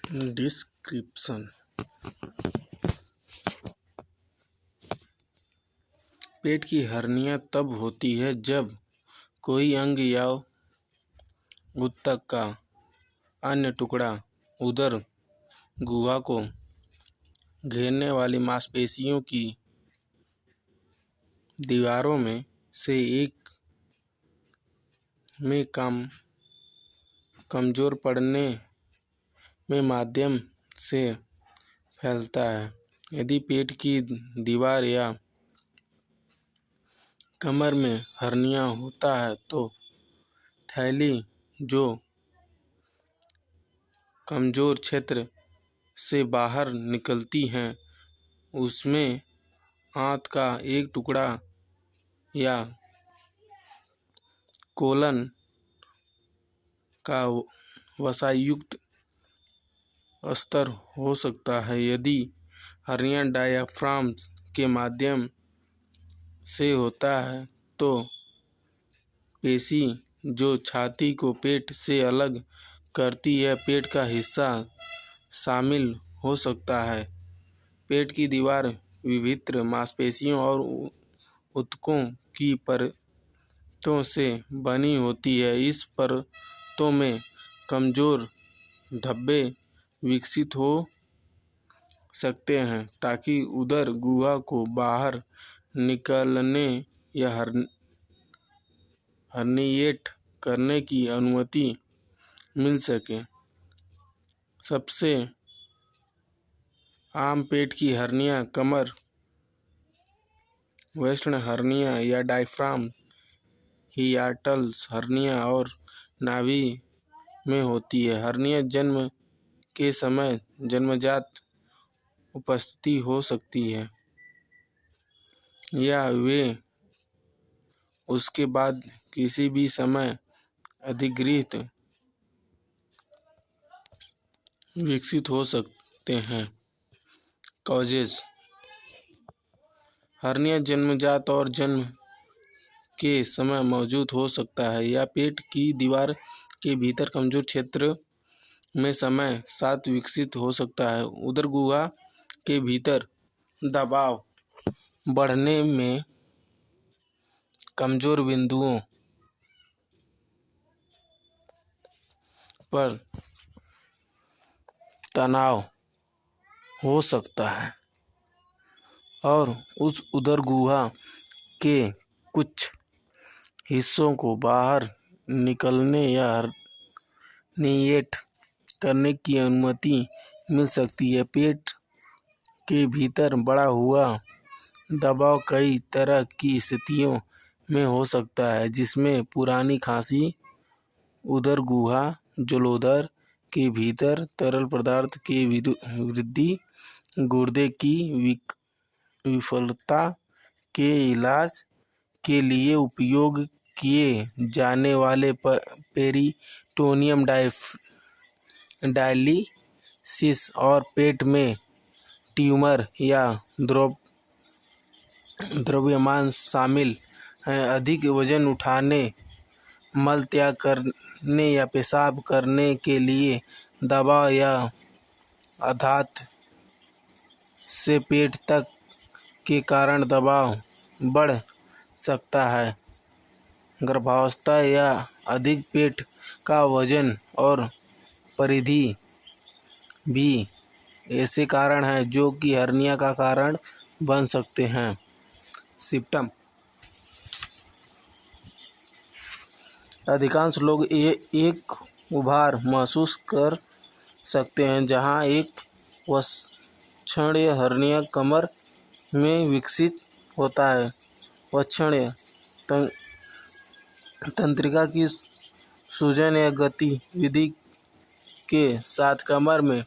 Description. पेट की hernia तब होती है जब कोई अंग या ऊतक का अन्य टुकड़ा उदर गुहा को घेरने वाली मांसपेशियों की दीवारों में से एक में कमजोर पड़ने में माध्यम से फैलता है। यदि पेट की दीवार या कमर में हर्निया होता है तो थैली जो कमजोर क्षेत्र से बाहर निकलती है उसमें आंत का एक टुकड़ा या कोलन का वसायुक्त स्तर हो सकता है। यदि हर्निया डायाफ्राम के माध्यम से होता है तो पेशी जो छाती को पेट से अलग करती है पेट का हिस्सा शामिल हो सकता है। पेट की दीवार विभिन्न मांसपेशियों और ऊतकों की परतों से बनी होती है। इस परतों में कमजोर धब्बे विकसित हो सकते हैं ताकि उदर गुहा को बाहर निकलने या हर्निएट करने की अनुमति मिल सके। सबसे आम पेट की हर्निया कमर वेस्ट हर्निया या डायफ्राम हियाटस हर्निया और नाभि में होती है। हर्निया जन्म के समय जन्मजात उपस्थिति हो सकती है या वे उसके बाद किसी भी समय अधिकृत विकसित हो सकते हैं। कॉजेज हर्निया जन्मजात और जन्म के समय मौजूद हो सकता है या पेट की दीवार के भीतर कमजोर क्षेत्र में समय साथ विकसित हो सकता है। उदर गुहा के भीतर दबाव बढ़ने में कमजोर बिंदुओं पर तनाव हो सकता है और उस उदर गुहा के कुछ हिस्सों को बाहर निकलने या हर्निएट करने की अनुमति मिल सकती है। पेट के भीतर बढ़ा हुआ दबाव कई तरह की स्थितियों में हो सकता है जिसमें पुरानी खांसी, उदर गुहा जलोदर के भीतर तरल पदार्थ की वृद्धि, गुर्दे की विफलता के इलाज के लिए उपयोग किए जाने वाले पेरिटोनियम डायलिसिस और पेट में ट्यूमर या द्रव्यमान शामिल हैं। अधिक वजन उठाने, मल त्याग करने या पेशाब करने के लिए दबाव या आघात से पेट तक के कारण दबाव बढ़ सकता है। गर्भावस्था या अधिक पेट का वजन और परिधि भी ऐसे कारण हैं जो कि हर्निया का कारण बन सकते हैं। सिम्पटम अधिकांश लोग एक उभार महसूस कर सकते हैं जहां एक वक्षणीय हर्निया कमर में विकसित होता है। वक्षणीय तंत्रिका की सूजन या गतिविधि के साथ कमर में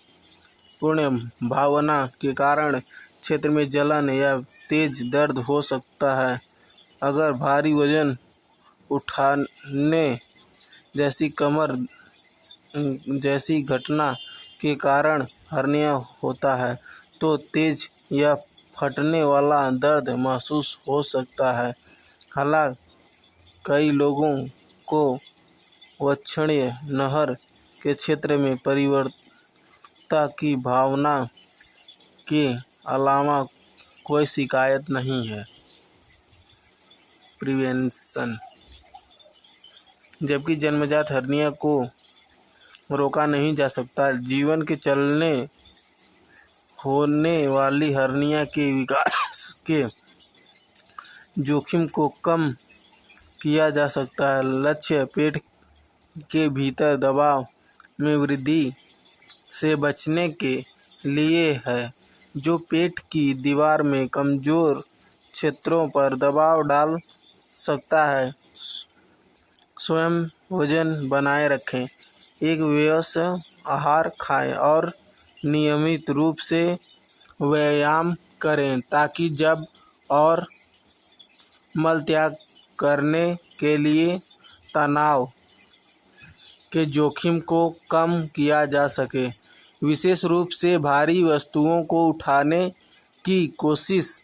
पूर्ण भावना के कारण क्षेत्र में जलन या तेज दर्द हो सकता है। अगर भारी वजन उठाने जैसी कमर जैसी घटना के कारण हर्निया होता है तो तेज या फटने वाला दर्द महसूस हो सकता है। हालांकि कई लोगों को वक्षणीय नहर के क्षेत्र में आवश्यकता की भावना के अलावा कोई शिकायत नहीं है। प्रिवेंशन। जबकि जन्मजात हर्निया को रोका नहीं जा सकता, जीवन के चलने होने वाली हर्निया के विकास के जोखिम को कम किया जा सकता है। लक्ष्य पेट के भीतर दबाव में वृद्धि से बचने के लिए है, जो पेट की दीवार में कमजोर क्षेत्रों पर दबाव डाल सकता है। स्वयं वजन बनाए रखें, एक व्यवस्थित आहार खाएं और नियमित रूप से व्यायाम करें ताकि जब और मल त्याग करने के लिए तनाव के जोखिम को कम किया जा सके। विशेष रूप से भारी वस्तुओं को उठाने की कोशिश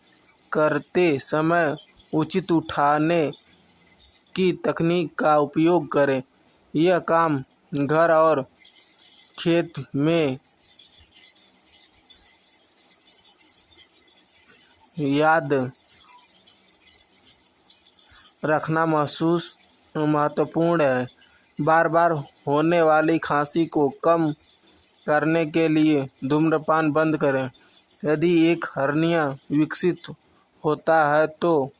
करते समय उचित उठाने की तकनीक का उपयोग करें। यह काम घर और खेत में याद रखना महत्वपूर्ण है। बार बार होने वाली खांसी को कम करने के लिए धूम्रपान बंद करें। यदि एक हर्निया विकसित होता है तो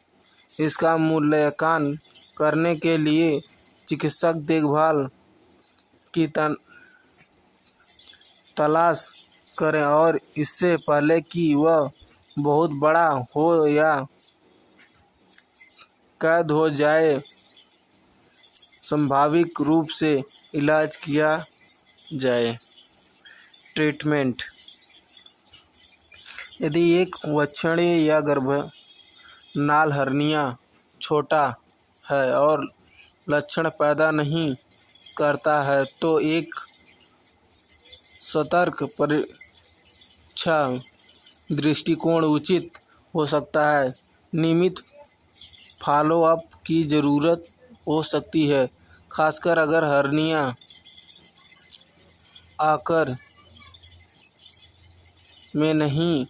इसका मूल्यांकन करने के लिए चिकित्सक देखभाल की तलाश करें और इससे पहले कि वह बहुत बड़ा हो या कैद हो जाए, संभावित रूप से इलाज किया जाए। ट्रीटमेंट। यदि एक वक्षणीय या गर्भनाल हर्निया छोटा है और लक्षण पैदा नहीं करता है तो एक सतर्क परीक्षा दृष्टिकोण उचित हो सकता है। नियमित फॉलो-अप की ज़रूरत हो सकती है, खासकर अगर हर्निया आकार में नहीं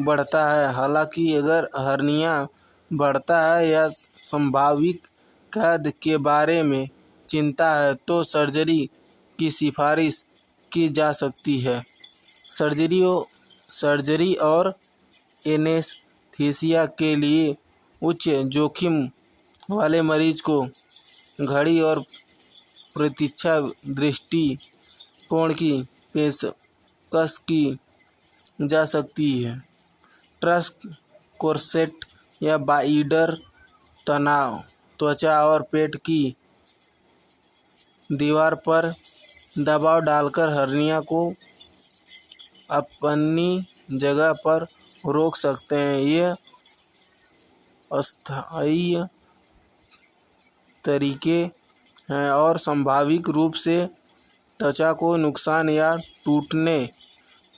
बढ़ता है। हालांकि अगर हर्निया बढ़ता है या संभावित कैद के बारे में चिंता है तो सर्जरी की सिफारिश की जा सकती है। सर्जरी और एनेस्थीसिया के लिए उच्च जोखिम वाले मरीज को घड़ी और प्रतीक्षा दृष्टिकोण की पेशकश की जा सकती है। ट्रस कोर्सेट या बाइंडर तनाव त्वचा और पेट की दीवार पर दबाव डालकर हर्निया को अपनी जगह पर रोक सकते हैं। ये अस्थायी तरीके हैं और संभावित रूप से त्वचा को नुकसान या टूटने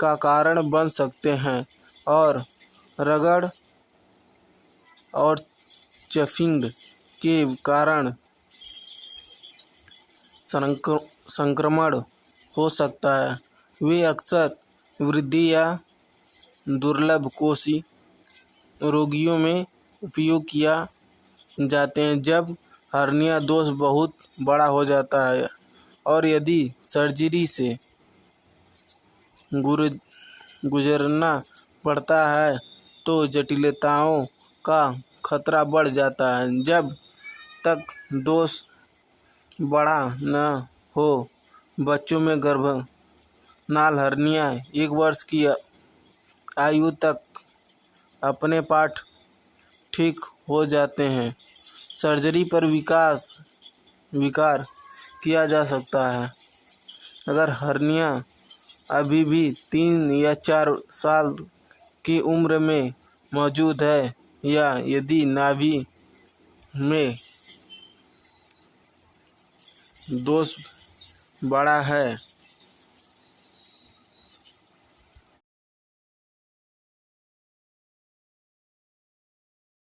का कारण बन सकते हैं और रगड़ और चफिंग के कारण संक्रमण हो सकता है। वे अक्सर वृद्धि या दुर्लभ कोषी रोगियों में उपयोग किया जाते हैं जब हर्निया दोष बहुत बड़ा हो जाता है और यदि सर्जरी से गुजरना पड़ता है तो जटिलताओं का खतरा बढ़ जाता है। जब तक दोष बड़ा न हो, बच्चों में गर्भनाल हर्निया 1 वर्ष की आयु तक अपने पाठ ठीक हो जाते हैं। सर्जरी पर विचार किया जा सकता है अगर हर्निया अभी भी 3 या 4 साल की उम्र में मौजूद है या यदि नाभि में दोष बड़ा है।